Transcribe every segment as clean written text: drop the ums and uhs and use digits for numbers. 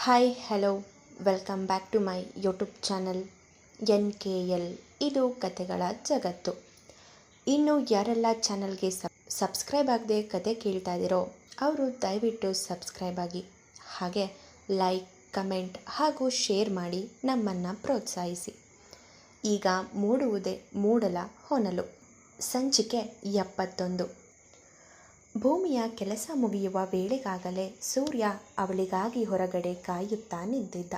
Hi hello welcome back to my YouTube channel NKL. ಇದು ಕತೆಗಳ ಜಗತ್ತು. ಇನ್ನು ಯಾರೆಲ್ಲ ಚಾನಲ್ಗೆ ಸಬ್ಸ್ಕ್ರೈಬ್ ಆಗದೆ ಕತೆ ಕೇಳ್ತಾ ಇದ್ದೀರೋ ಅವರು ದಯವಿಟ್ಟು ಸಬ್ಸ್ಕ್ರೈಬ್ ಆಗಿ, ಹಾಗೆ ಲೈಕ್, ಕಮೆಂಟ್ ಹಾಗೂ ಶೇರ್ ಮಾಡಿ ನಮ್ಮನ್ನು ಪ್ರೋತ್ಸಾಹಿಸಿ. ಈಗ ಮೂಡುವುದೇ ಮೂಡಲ ಹೊನಲು, ಸಂಚಿಕೆ 71. ಭೂಮಿಯ ಕೆಲಸ ಮುಗಿಯುವ ವೇಳೆಗಾಗಲೇ ಸೂರ್ಯ ಅವಳಿಗಾಗಿ ಹೊರಗಡೆ ಕಾಯುತ್ತಾ ನಿಂತಿದ್ದ.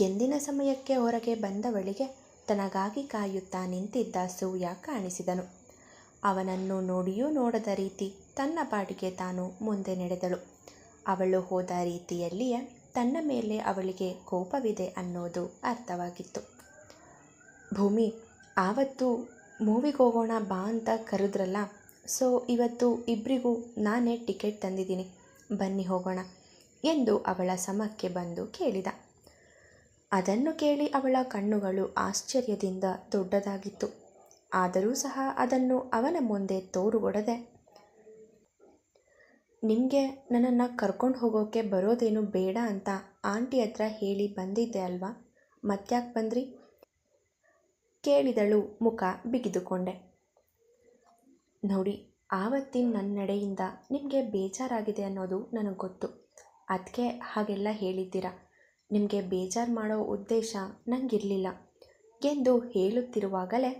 ಎಂದಿನ ಸಮಯಕ್ಕೆ ಹೊರಗೆ ಬಂದವಳಿಗೆ ತನಗಾಗಿ ಕಾಯುತ್ತಾ ನಿಂತಿದ್ದ ಸೂರ್ಯ ಕಾಣಿಸಿದನು. ಅವನನ್ನು ನೋಡಿಯೂ ನೋಡದ ರೀತಿ ತನ್ನ ಪಾಟಿಗೆ ತಾನು ಮುಂದೆ ನಡೆದಳು. ಅವಳು ಹೋದ ರೀತಿಯಲ್ಲಿಯೇ ತನ್ನ ಮೇಲೆ ಅವಳಿಗೆ ಕೋಪವಿದೆ ಅನ್ನೋದು ಅರ್ಥವಾಗಿತ್ತು. ಭೂಮಿ, ಆವತ್ತು ಮೂವಿಗೆ ಹೋಗೋಣ ಬಾ ಅಂತ ಕರೆದ್ರಲ್ಲ, ಸೊ ಇವತ್ತು ಇಬ್ಬರಿಗೂ ನಾನೇ ಟಿಕೆಟ್ ತಂದಿದ್ದೀನಿ, ಬನ್ನಿ ಹೋಗೋಣ ಎಂದು ಅವಳ ಸಮಕ್ಕೆ ಬಂದು ಕೇಳಿದ. ಅದನ್ನು ಕೇಳಿ ಅವಳ ಕಣ್ಣುಗಳು ಆಶ್ಚರ್ಯದಿಂದ ದೊಡ್ಡದಾಗಿತ್ತು. ಆದರೂ ಸಹ ಅದನ್ನು ಅವನ ಮುಂದೆ ತೋರುಗೊಡದೆ, ನಿಮಗೆ ನನ್ನನ್ನು ಕರ್ಕೊಂಡು ಹೋಗೋಕ್ಕೆ ಬರೋದೇನು ಬೇಡ ಅಂತ ಆಂಟಿ ಹತ್ರ ಹೇಳಿ ಬಂದಿದ್ದೆ ಅಲ್ವಾ, ಮತ್ತ್ಯಾಕೆ ಬಂದ್ರಿ ಕೇಳಿದಳು ಮುಖ ಬಿಗಿದುಕೊಂಡೆ. ನೋಡಿ, ಆವತ್ತಿನ ನನ್ನ ನಡೆಯಿಂದ ನಿಮಗೆ ಬೇಜಾರಾಗಿದೆ ಅನ್ನೋದು ನನಗೆ ಗೊತ್ತು, ಅದಕ್ಕೆ ಹಾಗೆಲ್ಲ ಹೇಳಿದ್ದೀರಾ. ನಿಮಗೆ ಬೇಜಾರು ಮಾಡೋ ಉದ್ದೇಶ ನನಗಿರಲಿಲ್ಲ ಎಂದು ಹೇಳುತ್ತಿರುವಾಗಲೇ,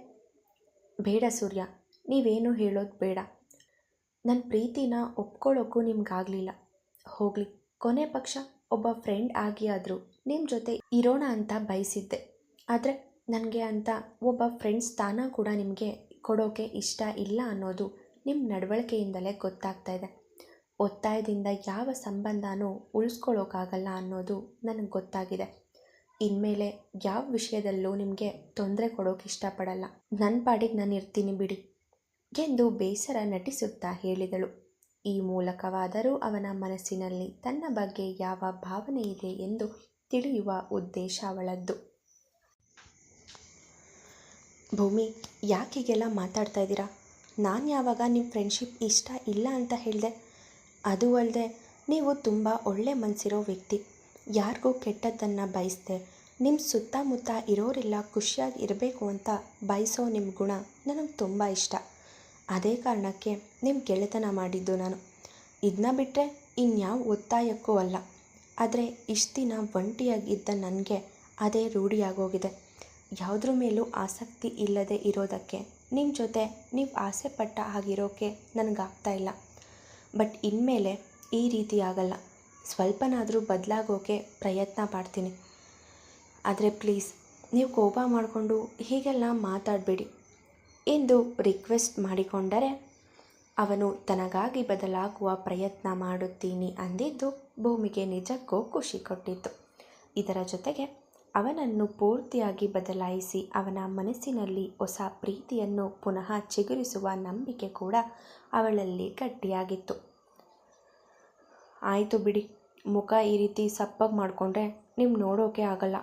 ಬೇಡ ಸೂರ್ಯ, ನೀವೇನು ಹೇಳೋದು ಬೇಡ. ನನ್ನ ಪ್ರೀತಿನ ಒಪ್ಕೊಳ್ಳೋಕ್ಕೂ ನಿಮ್ಗಾಗಲಿಲ್ಲ. ಹೋಗಲಿ, ಕೊನೆ ಪಕ್ಷ ಒಬ್ಬ ಫ್ರೆಂಡ್ ಆಗಿ ಆದರೂ ನಿಮ್ಮ ಜೊತೆ ಇರೋಣ ಅಂತ ಬಯಸಿದ್ದೆ. ಆದರೆ ನನಗೆ ಅಂತ ಒಬ್ಬ ಫ್ರೆಂಡ್ ಸ್ಥಾನ ಕೂಡ ನಿಮಗೆ ಕೊಡೋಕ್ಕೆ ಇಷ್ಟ ಇಲ್ಲ ಅನ್ನೋದು ನಿಮ್ಮ ನಡವಳಿಕೆಯಿಂದಲೇ ಗೊತ್ತಾಗ್ತಾ ಇದೆ. ಒತ್ತಾಯದಿಂದ ಯಾವ ಸಂಬಂಧನೂ ಉಳಿಸ್ಕೊಳ್ಳೋಕ್ಕಾಗಲ್ಲ ಅನ್ನೋದು ನನಗೆ ಗೊತ್ತಾಗಿದೆ. ಇನ್ಮೇಲೆ ಯಾವ ವಿಷಯದಲ್ಲೂ ನಿಮಗೆ ತೊಂದರೆ ಕೊಡೋಕೆ ಇಷ್ಟಪಡಲ್ಲ. ನನ್ನ ಪಾಡಿಗೆ ನಾನು ಇರ್ತೀನಿ ಬಿಡಿ ಎಂದು ಬೇಸರ ನಟಿಸುತ್ತಾ ಹೇಳಿದಳು. ಈ ಮೂಲಕವಾದರೂ ಅವನ ಮನಸ್ಸಿನಲ್ಲಿ ತನ್ನ ಬಗ್ಗೆ ಯಾವ ಭಾವನೆ ಇದೆ ಎಂದು ತಿಳಿಯುವ ಉದ್ದೇಶ ಅವಳದ್ದು. ಭೂಮಿ, ಯಾಕೀಗೆಲ್ಲ ಮಾತಾಡ್ತಾ ಇದ್ದೀರಾ? ನಾನು ಯಾವಾಗ ನಿಮ್ಮ ಫ್ರೆಂಡ್ಶಿಪ್ ಇಷ್ಟ ಇಲ್ಲ ಅಂತ ಹೇಳಿದೆ? ಅದು ಅಲ್ಲದೆ ನೀವು ತುಂಬ ಒಳ್ಳೆ ಮನಸ್ಸಿರೋ ವ್ಯಕ್ತಿ, ಯಾರಿಗೂ ಕೆಟ್ಟದ್ದನ್ನು ಬಯಸದೆ ನಿಮ್ಮ ಸುತ್ತಮುತ್ತ ಇರೋರೆಲ್ಲ ಖುಷಿಯಾಗಿ ಇರಬೇಕು ಅಂತ ಬಯಸೋ ನಿಮ್ಮ ಗುಣ ನನಗೆ ತುಂಬ ಇಷ್ಟ. ಅದೇ ಕಾರಣಕ್ಕೆ ನಿಮ್ಮ ಗೆಳೆತನ ಮಾಡಿದ್ದು ನಾನು. ಇದನ್ನ ಬಿಟ್ಟರೆ ಇನ್ಯಾವ ಒತ್ತಾಯಕ್ಕೂ ಅಲ್ಲ. ಆದರೆ ಇಷ್ಟು ದಿನ ಒಂಟಿಯಾಗಿದ್ದ ನನಗೆ ಅದೇ ರೂಢಿಯಾಗೋಗಿದೆ. ಯಾವುದ್ರ ಮೇಲೂ ಆಸಕ್ತಿ ಇಲ್ಲದೆ ಇರೋದಕ್ಕೆ ನಿಮ್ಮ ಜೊತೆ ನೀವು ಆಸೆ ಪಟ್ಟ ಆಗಿರೋಕ್ಕೆ ನನಗಾಗ್ತಾ ಇಲ್ಲ. ಬಟ್ ಇನ್ಮೇಲೆ ಈ ರೀತಿ ಆಗಲ್ಲ. ಸ್ವಲ್ಪನಾದರೂ ಬದಲಾಗೋಕ್ಕೆ ಪ್ರಯತ್ನ ಪಡ್ತೀನಿ. ಆದರೆ ಪ್ಲೀಸ್, ನೀವು ಕೋಪ ಮಾಡಿಕೊಂಡು ಹೀಗೆಲ್ಲ ಮಾತಾಡಬೇಡಿ ಎಂದು ರಿಕ್ವೆಸ್ಟ್ ಮಾಡಿಕೊಂಡರೆ, ಅವನು ತನಗಾಗಿ ಬದಲಾಗುವ ಪ್ರಯತ್ನ ಮಾಡುತ್ತೀನಿ ಅಂದಿದ್ದು ಭೂಮಿಗೆ ನಿಜಕ್ಕೂ ಖುಷಿ ಕೊಟ್ಟಿತ್ತು. ಇದರ ಜೊತೆಗೆ ಅವನನ್ನು ಪೂರ್ತಿಯಾಗಿ ಬದಲಾಯಿಸಿ ಅವನ ಮನಸ್ಸಿನಲ್ಲಿ ಹೊಸ ಪ್ರೀತಿಯನ್ನು ಪುನಃ ಚಿಗುರಿಸುವ ನಂಬಿಕೆ ಕೂಡ ಅವಳಲ್ಲಿ ಗಟ್ಟಿಯಾಗಿತ್ತು. ಆಯಿತು ಬಿಡಿ, ಮುಖ ಈ ರೀತಿ ಸಪ್ಪಗೆ ಮಾಡಿಕೊಂಡ್ರೆ ನೀವು ನೋಡೋಕೆ ಆಗಲ್ಲ.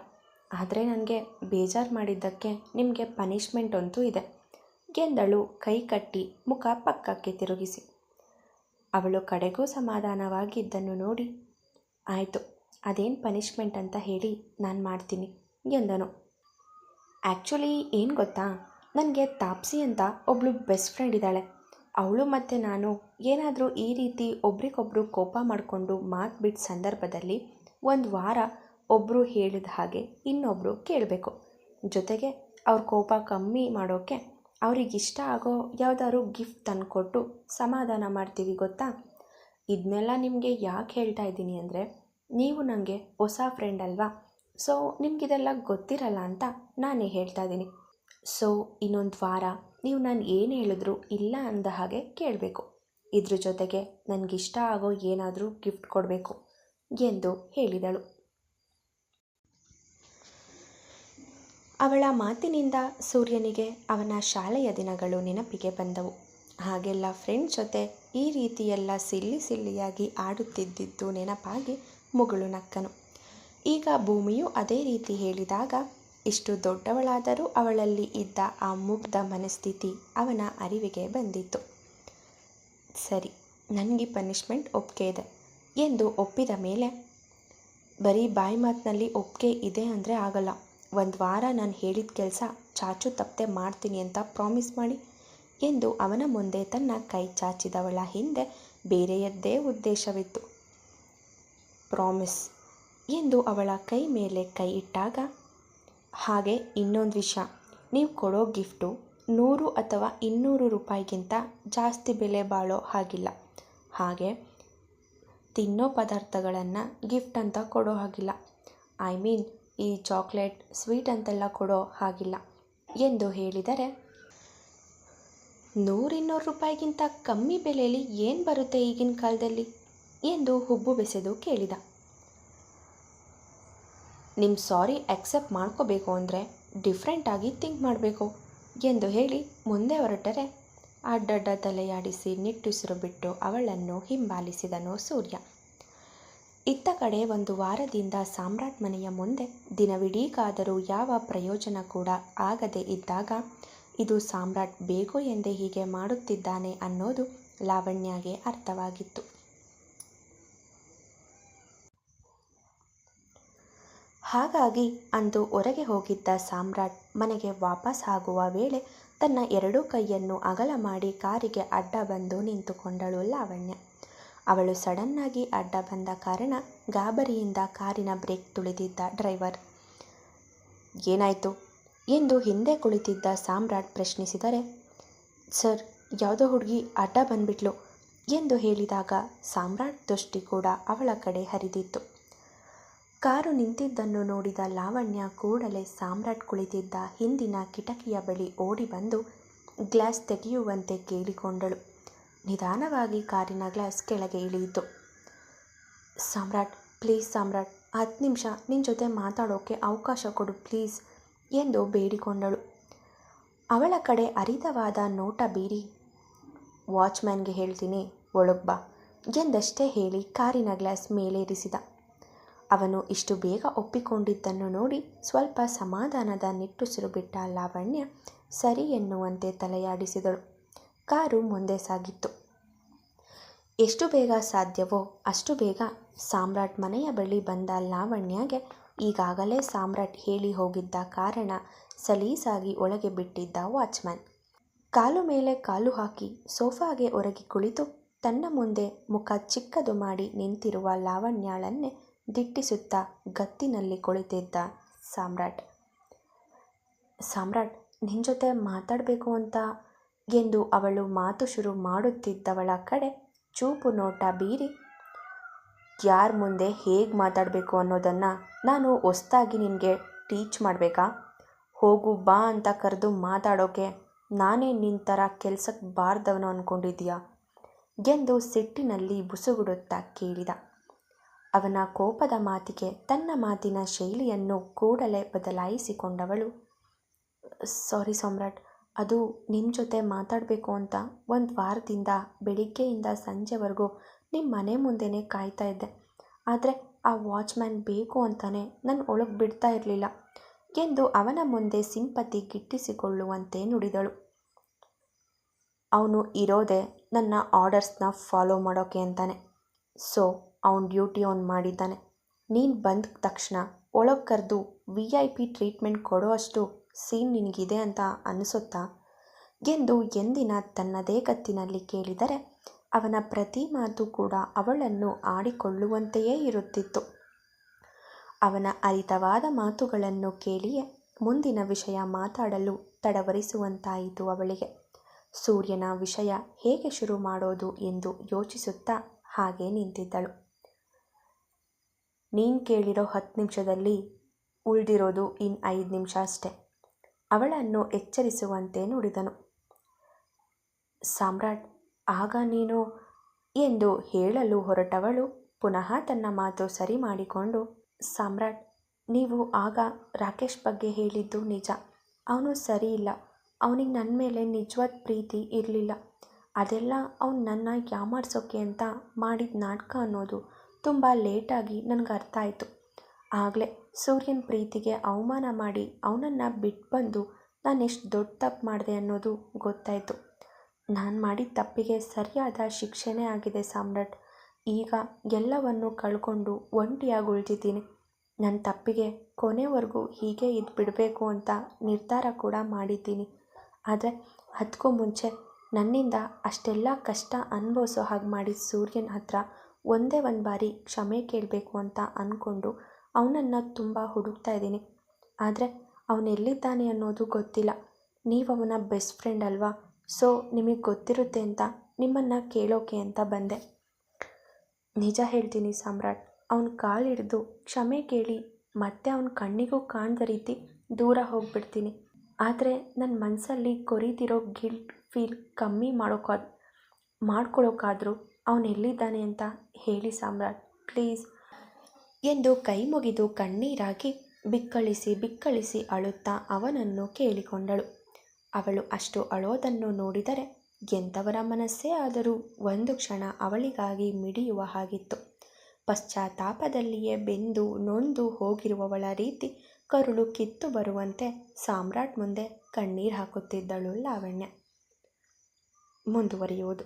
ಆದರೆ ನನಗೆ ಬೇಜಾರು ಮಾಡಿದ್ದಕ್ಕೆ ನಿಮಗೆ ಪನಿಷ್ಮೆಂಟ್ ಅಂತೂ ಇದೆ ಎಂದಳು ಕೈ ಕಟ್ಟಿ ಮುಖ ಪಕ್ಕಕ್ಕೆ ತಿರುಗಿಸಿ. ಅವಳು ಕಡೆಗೂ ಸಮಾಧಾನವಾಗಿದ್ದನ್ನು ನೋಡಿ, ಆಯಿತು, ಅದೇನು ಪನಿಷ್ಮೆಂಟ್ ಅಂತ ಹೇಳಿ ನಾನು ಮಾಡ್ತೀನಿ ಎಂದನು. ಆ್ಯಕ್ಚುಲಿ ಏನು ಗೊತ್ತಾ, ನನಗೆ ತಾಪ್ಸಿ ಅಂತ ಒಬ್ಬಳು ಬೆಸ್ಟ್ ಫ್ರೆಂಡ್ ಇದ್ದಾಳೆ. ಅವಳು ಮತ್ತು ನಾನು ಏನಾದರೂ ಈ ರೀತಿ ಒಬ್ರಿಗೊಬ್ರು ಕೋಪ ಮಾಡಿಕೊಂಡು ಮಾತು ಬಿಟ್ಟ ಸಂದರ್ಭದಲ್ಲಿ ಒಂದು ವಾರ ಒಬ್ಬರು ಹೇಳಿದ ಹಾಗೆ ಇನ್ನೊಬ್ಬರು ಕೇಳಬೇಕು. ಜೊತೆಗೆ ಅವ್ರ ಕೋಪ ಕಮ್ಮಿ ಮಾಡೋಕ್ಕೆ ಅವ್ರಿಗಿಷ್ಟ ಆಗೋ ಯಾವುದಾದ್ರು ಗಿಫ್ಟ್ ತಂದುಕೊಟ್ಟು ಸಮಾಧಾನ ಮಾಡ್ತೀವಿ ಗೊತ್ತಾ. ಇದನ್ನೆಲ್ಲ ನಿಮಗೆ ಯಾಕೆ ಹೇಳ್ತಾ ಇದ್ದೀನಿ ಅಂದರೆ, ನೀವು ನನಗೆ ಹೊಸ ಫ್ರೆಂಡ್ ಅಲ್ವಾ, ಸೊ ನಿಮಗಿದೆಲ್ಲ ಗೊತ್ತಿರಲ್ಲ ಅಂತ ನಾನೇ ಹೇಳ್ತಾ ಇದ್ದೀನಿ. ಸೊ ಇನ್ನೊಂದು ವಾರ ನೀವು ನಾನು ಏನು ಹೇಳಿದ್ರು ಇಲ್ಲ ಅಂದ ಹಾಗೆ ಕೇಳಬೇಕು. ಇದ್ರ ಜೊತೆಗೆ ನನಗಿಷ್ಟ ಆಗೋ ಏನಾದರೂ ಗಿಫ್ಟ್ ಕೊಡಬೇಕು ಎಂದು ಹೇಳಿದಳು. ಅವಳ ಮಾತಿನಿಂದ ಸೂರ್ಯನಿಗೆ ಅವನ ಶಾಲೆಯ ದಿನಗಳು ನೆನಪಿಗೆ ಬಂದವು. ಹಾಗೆಲ್ಲ ಫ್ರೆಂಡ್ ಜೊತೆ ಈ ರೀತಿಯೆಲ್ಲ ಸಿಲ್ಲಿಯಾಗಿ ಆಡುತ್ತಿದ್ದಿದ್ದು ನೆನಪಾಗಿ ಮುಗುಳು ನಕ್ಕನು. ಈಗ ಭೂಮಿಯು ಅದೇ ರೀತಿ ಹೇಳಿದಾಗ ಇಷ್ಟು ದೊಡ್ಡವಳಾದರೂ ಅವಳಲ್ಲಿ ಇದ್ದ ಆ ಮುಗ್ಧ ಮನಸ್ಥಿತಿ ಅವನ ಅರಿವಿಗೆ ಬಂದಿತ್ತು. ಸರಿ, ನನಗೆ ಪನಿಷ್ಮೆಂಟ್ ಒಪ್ಪಿಗೆ ಇದೆ ಎಂದು ಒಪ್ಪಿದ ಮೇಲೆ, ಬರೀ ಬಾಯಿ ಮಾತಿನಲ್ಲಿ ಒಪ್ಪಿಗೆ ಇದೆ ಅಂದರೆ ಆಗಲ್ಲ. ಒಂದು ವಾರ ನಾನು ಹೇಳಿದ ಕೆಲಸ ಚಾಚು ತಪ್ಪದೆ ಮಾಡ್ತೀನಿ ಅಂತ ಪ್ರಾಮಿಸ್ ಮಾಡಿ ಎಂದು ಅವನ ಮುಂದೆ ತನ್ನ ಕೈ ಚಾಚಿದವಳ ಹಿಂದೆ ಬೇರೆಯದ್ದೇ ಉದ್ದೇಶವಿತ್ತು. ಪ್ರಾಮಿಸ್ ಎಂದು ಅವಳ ಕೈ ಮೇಲೆ ಕೈ ಇಟ್ಟಾಗ, ಹಾಗೆ ಇನ್ನೊಂದು ವಿಷಯ, ನೀವು ಕೊಡೋ ಗಿಫ್ಟು 100 ಅಥವಾ 200 ರೂಪಾಯಿಗಿಂತ ಜಾಸ್ತಿ ಬೆಲೆ ಬಾಳೋ ಹಾಗಿಲ್ಲ. ಹಾಗೆ ತಿನ್ನೋ ಪದಾರ್ಥಗಳನ್ನು ಗಿಫ್ಟ್ ಅಂತ ಕೊಡೋ ಹಾಗಿಲ್ಲ. ಐ ಮೀನ್ ಈ ಚಾಕ್ಲೇಟ್ ಸ್ವೀಟ್ ಅಂತೆಲ್ಲ ಕೊಡೋ ಹಾಗಿಲ್ಲ ಎಂದು ಹೇಳಿದರೆ, 100-200 ರೂಪಾಯಿಗಿಂತ ಕಮ್ಮಿ ಬೆಲೆಯಲ್ಲಿ ಏನು ಬರುತ್ತೆ ಈಗಿನ ಕಾಲದಲ್ಲಿ ಎಂದು ಹುಬ್ಬು ಬೆಸೆದು ಕೇಳಿದ. ನಿಮ್ಮ ಸಾರಿ ಅಕ್ಸೆಪ್ಟ್ ಮಾಡ್ಕೋಬೇಕು ಅಂದರೆ ಡಿಫ್ರೆಂಟಾಗಿ ಥಿಂಕ್ ಮಾಡಬೇಕು ಎಂದು ಹೇಳಿ ಮುಂದೆ ಹೊರಟರೆ, ಅಡ್ಡಡ್ಡ ತಲೆಯಾಡಿಸಿ ನಿಟ್ಟುಸಿರು ಬಿಟ್ಟು ಅವಳನ್ನು ಹಿಂಬಾಲಿಸಿದನು ಸೂರ್ಯ. ಇತ್ತ ಕಡೆ ಒಂದು ವಾರದಿಂದ ಸಾಮ್ರಾಟ್ ಮನೆಯ ಮುಂದೆ ದಿನವಿಡೀ ಕಾದರೂ ಯಾವ ಪ್ರಯೋಜನ ಕೂಡ ಆಗದೆ ಇದ್ದಾಗ, ಇದು ಸಾಮ್ರಾಟ್ ಬೇಕು ಎಂದೇ ಹೀಗೆ ಮಾಡುತ್ತಿದ್ದಾನೆ ಅನ್ನೋದು ಲಾವಣ್ಯಗೆ ಅರ್ಥವಾಗಿತ್ತು. ಹಾಗಾಗಿ ಅಂದು ಹೊರಗೆ ಹೋಗಿದ್ದ ಸಾಮ್ರಾಟ್ ಮನೆಗೆ ವಾಪಸ್ ಆಗುವ ವೇಳೆ ತನ್ನ 2 ಕೈಯನ್ನು ಅಗಲ ಮಾಡಿ ಕಾರಿಗೆ ಅಡ್ಡ ಬಂದು ನಿಂತುಕೊಂಡಳು ಲಾವಣ್ಯ. ಅವಳು ಸಡನ್ನಾಗಿ ಅಡ್ಡ ಬಂದ ಕಾರಣ ಗಾಬರಿಯಿಂದ ಕಾರಿನ ಬ್ರೇಕ್ ತುಳಿದಿದ್ದ ಡ್ರೈವರ್. ಏನಾಯಿತು ಎಂದು ಹಿಂದೆ ಕುಳಿತಿದ್ದ ಸಾಮ್ರಾಟ್ ಪ್ರಶ್ನಿಸಿದರೆ, ಸರ್, ಯಾವುದೋ ಹುಡುಗಿ ಅಡ್ಡ ಬಂದ್ಬಿಟ್ಲು ಎಂದು ಹೇಳಿದಾಗ ಸಾಮ್ರಾಟ್ ದೃಷ್ಟಿ ಕೂಡ ಅವಳ ಕಡೆ ಹರಿದಿತ್ತು. ಕಾರು ನಿಂತಿದ್ದನ್ನು ನೋಡಿದ ಲಾವಣ್ಯ ಕೂಡಲೇ ಸಾಮ್ರಾಟ್ ಕುಳಿತಿದ್ದ ಹಿಂದಿನ ಕಿಟಕಿಯ ಬಳಿ ಓಡಿ ಬಂದು ಗ್ಲಾಸ್ ತೆಗೆಯುವಂತೆ ಕೇಳಿಕೊಂಡಳು. ನಿಧಾನವಾಗಿ ಕಾರಿನ ಗ್ಲಾಸ್ ಕೆಳಗೆ ಇಳಿಯಿತು. ಸಾಮ್ರಾಟ್, ಪ್ಲೀಸ್ ಸಾಮ್ರಾಟ್, 10 ನಿಮಿಷ ನಿನ್ನ ಜೊತೆ ಮಾತಾಡೋಕ್ಕೆ ಅವಕಾಶ ಕೊಡು ಪ್ಲೀಸ್ ಎಂದು ಬೇಡಿಕೊಂಡಳು. ಅವಳ ಕಡೆ ಹರಿತವಾದ ನೋಟ ಬೀರಿ, ವಾಚ್ಮ್ಯಾನ್ಗೆ ಹೇಳ್ತೀನಿ ಒಳಗೆ ಬಾ ಎಂದಷ್ಟೇ ಹೇಳಿ ಕಾರಿನ ಗ್ಲಾಸ್ ಮೇಲೇರಿಸಿದ. ಅವನು ಇಷ್ಟು ಬೇಗ ಒಪ್ಪಿಕೊಂಡಿದ್ದನ್ನು ನೋಡಿ ಸ್ವಲ್ಪ ಸಮಾಧಾನದ ನಿಟ್ಟುಸಿರು ಬಿಟ್ಟ ಲಾವಣ್ಯ ಸರಿ ಎನ್ನುವಂತೆ ತಲೆಯಾಡಿಸಿದಳು. ಕಾರು ಮುಂದೆ ಸಾಗಿತ್ತು. ಎಷ್ಟು ಬೇಗ ಸಾಧ್ಯವೋ ಅಷ್ಟು ಬೇಗ ಸಾಮ್ರಾಟ್ ಮನೆಯ ಬಳಿ ಬಂದ ಲಾವಣ್ಯಗೆ ಈಗಾಗಲೇ ಸಾಮ್ರಾಟ್ ಹೇಳಿ ಹೋಗಿದ್ದ ಕಾರಣ ಸಲೀಸಾಗಿ ಒಳಗೆ ಬಿಟ್ಟಿದ್ದ ವಾಚ್ಮ್ಯಾನ್. ಕಾಲು ಮೇಲೆ ಕಾಲು ಹಾಕಿ ಸೋಫಾಗೆ ಒರಗಿ ಕುಳಿತು ತನ್ನ ಮುಂದೆ ಮುಖ ಚಿಕ್ಕದು ಮಾಡಿ ನಿಂತಿರುವ ಲಾವಣ್ಯಳನ್ನೇ ದಿಟ್ಟಿಸುತ್ತಾ ಗತ್ತಿನಲ್ಲಿ ಕುಳಿತಿದ್ದ ಸಾಮ್ರಾಟ್. ಸಾಮ್ರಾಟ್, ನಿನ್ನ ಜೊತೆ ಮಾತಾಡಬೇಕು ಅಂತ ಎಂದು ಅವಳು ಮಾತು ಶುರು ಮಾಡುತ್ತಿದ್ದವಳ ಕಡೆ ಚೂಪು ನೋಟ ಬೀರಿ, ಯಾರ ಮುಂದೆ ಹೇಗೆ ಮಾತಾಡಬೇಕು ಅನ್ನೋದನ್ನು ನಾನು ಹೊಸ್ದಾಗಿ ನಿನಗೆ ಟೀಚ್ ಮಾಡಬೇಕಾ? ಹೋಗು ಬಾ ಅಂತ ಕರೆದು ಮಾತಾಡೋಕೆ ನಾನೇ ನಿನ್ನ ಥರ ಕೆಲಸಕ್ಕೆ ಬಾರ್ದವನು ಅಂದ್ಕೊಂಡಿದ್ದೀಯಾ ಎಂದು ಸಿಟ್ಟಿನಲ್ಲಿ ಬುಸುಗುಡುತ್ತಾ ಕೇಳಿದ. ಅವನ ಕೋಪದ ಮಾತಿಗೆ ತನ್ನ ಮಾತಿನ ಶೈಲಿಯನ್ನು ಕೂಡಲೇ ಬದಲಾಯಿಸಿಕೊಂಡವಳು, ಸಾರಿ ಸಾಮ್ರಾಟ್, ಅದು ನಿಮ್ಮ ಜೊತೆ ಮಾತಾಡಬೇಕು ಅಂತ 1 ವಾರದಿಂದ ಬೆಳಿಗ್ಗೆಯಿಂದ ಸಂಜೆವರೆಗೂ ನಿಮ್ಮ ಮನೆ ಮುಂದೆನೇ ಕಾಯ್ತಾ ಇದ್ದೆ. ಆದರೆ ಆ ವಾಚ್ಮ್ಯಾನ್ ಬೇಕು ಅಂತಾನೆ ನನ್ನ ಒಳಗೆ ಬಿಡ್ತಾ ಇರಲಿಲ್ಲ ಎಂದು ಅವನ ಮುಂದೆ ಸಿಂಪತಿ ಗಿಟ್ಟಿಸಿಕೊಳ್ಳುವಂತೆ ನುಡಿದಳು. ಅವನು ಇರೋದೇ ನನ್ನ ಆರ್ಡರ್ಸ್ನ ಫಾಲೋ ಮಾಡೋಕ್ಕೆ ಅಂತಾನೆ. ಸೊ ಅವನ ಡ್ಯೂಟಿ ಅವನು ಮಾಡಿದ್ದಾನೆ. ನೀನು ಬಂದ ತಕ್ಷಣ ಒಳಗೆ ಕರೆದು VIP ಟ್ರೀಟ್ಮೆಂಟ್ ಕೊಡೋ ಅಷ್ಟು ಸೀನ್ ನಿನಗಿದೆ ಅಂತ ಅನಿಸುತ್ತಾ ಎಂದು ಎಂದಿನ ತನ್ನದೇ ಗತ್ತಿನಲ್ಲಿ ಕೇಳಿದರೆ ಅವನ ಪ್ರತಿ ಮಾತು ಕೂಡ ಅವಳನ್ನು ಆಡಿಕೊಳ್ಳುವಂತೆಯೇ ಇರುತ್ತಿತ್ತು. ಅವನ ಅರಿತವಾದ ಮಾತುಗಳನ್ನು ಕೇಳಿಯೇ ಮುಂದಿನ ವಿಷಯ ಮಾತಾಡಲು ತಡವರಿಸುವಂತಾಯಿತು ಅವಳಿಗೆ. ಸೂರ್ಯನ ವಿಷಯ ಹೇಗೆ ಶುರು ಮಾಡೋದು ಎಂದು ಯೋಚಿಸುತ್ತಾ ಹಾಗೆ ನಿಂತಿದ್ದಳು. ನೀನು ಕೇಳಿರೋ 10 ನಿಮಿಷದಲ್ಲಿ ಉಳಿದಿರೋದು ಇನ್ನು 5 ನಿಮಿಷ ಅಷ್ಟೆ ಅವಳನ್ನು ಎಚ್ಚರಿಸುವಂತೆ ನುಡಿದನು. ಸಾಮ್ರಾಟ್, ಆಗ ನೀನು ಎಂದು ಹೇಳಲು ಹೊರಟವಳು ಪುನಃ ತನ್ನ ಮಾತು ಸರಿ ಮಾಡಿಕೊಂಡು, ಸಾಮ್ರಾಟ್, ನೀವು ಆಗ ರಾಕೇಶ್ ಬಗ್ಗೆ ಹೇಳಿದ್ದು ನಿಜ. ಅವನು ಸರಿ ಇಲ್ಲ. ಅವನಿಗೆ ನನ್ನ ಮೇಲೆ ನಿಜವಾದ ಪ್ರೀತಿ ಇರಲಿಲ್ಲ. ಅದೆಲ್ಲ ಅವನು ನನ್ನ ಯಾಮಾರಿಸೋಕೆ ಅಂತ ಮಾಡಿದ ನಾಟಕ ಅನ್ನೋದು ತುಂಬ ಲೇಟಾಗಿ ನನಗೆ ಅರ್ಥ ಆಯಿತು. ಆಗಲೇ ಸೂರ್ಯನ ಪ್ರೀತಿಗೆ ಅವಮಾನ ಮಾಡಿ ಅವನನ್ನು ಬಿಟ್ಟು ಬಂದು ನಾನು ಎಷ್ಟು ದೊಡ್ಡ ತಪ್ಪು ಮಾಡಿದೆ ಅನ್ನೋದು ಗೊತ್ತಾಯಿತು. ನಾನು ಮಾಡಿದ ತಪ್ಪಿಗೆ ಸರಿಯಾದ ಶಿಕ್ಷೆನೇ ಆಗಿದೆ ಸಾಮ್ರಾಟ್. ಈಗ ಎಲ್ಲವನ್ನು ಕಳ್ಕೊಂಡು ಒಂಟಿಯಾಗಿ ಉಳಿದಿದ್ದೀನಿ. ನನ್ನ ತಪ್ಪಿಗೆ ಕೊನೆವರೆಗೂ ಹೀಗೆ ಬಿಡಬೇಕು ಅಂತ ನಿರ್ಧಾರ ಕೂಡ ಮಾಡಿದ್ದೀನಿ. ಆದರೆ ಅದಕ್ಕೂ ಮುಂಚೆ ನನ್ನಿಂದ ಅಷ್ಟೆಲ್ಲ ಕಷ್ಟ ಅನುಭವಿಸೋ ಹಾಗೆ ಮಾಡಿದ ಸೂರ್ಯನ ಹತ್ರ ಒಂದೇ ಒಂದು ಬಾರಿ ಕ್ಷಮೆ ಕೇಳಬೇಕು ಅಂತ ಅಂದ್ಕೊಂಡು ಅವನನ್ನು ತುಂಬ ಹುಡುಕ್ತಾ ಇದ್ದೀನಿ. ಆದರೆ ಅವನೆಲ್ಲಿದ್ದಾನೆ ಅನ್ನೋದು ಗೊತ್ತಿಲ್ಲ. ನೀವು ಅವನ ಬೆಸ್ಟ್ ಫ್ರೆಂಡ್ ಅಲ್ವಾ, ಸೊ ನಿಮಗೆ ಗೊತ್ತಿರುತ್ತೆ ಅಂತ ನಿಮ್ಮನ್ನು ಕೇಳೋಕೆ ಅಂತ ಬಂದೆ. ನಿಜ ಹೇಳ್ತೀನಿ ಸಾಮ್ರಾಟ್, ಅವನ ಕಾಲು ಹಿಡಿದು ಕ್ಷಮೆ ಕೇಳಿ ಮತ್ತೆ ಅವನ ಕಣ್ಣಿಗೂ ಕಾಣದ ರೀತಿ ದೂರ ಹೋಗ್ಬಿಡ್ತೀನಿ. ಆದರೆ ನನ್ನ ಮನಸ್ಸಲ್ಲಿ ಕೊರಿತಿರೋ ಗಿಲ್ಟ್ ಫೀಲ್ ಕಮ್ಮಿ ಮಾಡ್ಕೊಳ್ಳೋಕ್ಕಾದರೂ ಅವನು ಎಲ್ಲಿದ್ದಾನೆ ಅಂತ ಹೇಳಿ ಸಾಮ್ರಾಟ್, ಪ್ಲೀಸ್ ಎಂದು ಕೈ ಮುಗಿದು ಕಣ್ಣೀರಾಗಿ ಬಿಕ್ಕಳಿಸಿ ಅಳುತ್ತಾ ಅವನನ್ನು ಕೇಳಿಕೊಂಡಳು. ಅವಳು ಅಷ್ಟು ಅಳೋದನ್ನು ನೋಡಿದರೆ ಎಂಥವರ ಮನಸ್ಸೇ ಆದರೂ ಒಂದು ಕ್ಷಣ ಅವಳಿಗಾಗಿ ಮಿಡಿಯುವ ಹಾಗಿತ್ತು. ಪಶ್ಚಾತ್ತಾಪದಲ್ಲಿಯೇ ಬೆಂದು ನೊಂದು ಹೋಗಿರುವವಳ ರೀತಿ ಕರುಳು ಕಿತ್ತು ಬರುವಂತೆ ಸಾಮ್ರಾಟ್ ಮುಂದೆ ಕಣ್ಣೀರು ಹಾಕುತ್ತಿದ್ದಳು ಲಾವಣ್ಯ. ಮುಂದುವರಿಯುವುದು.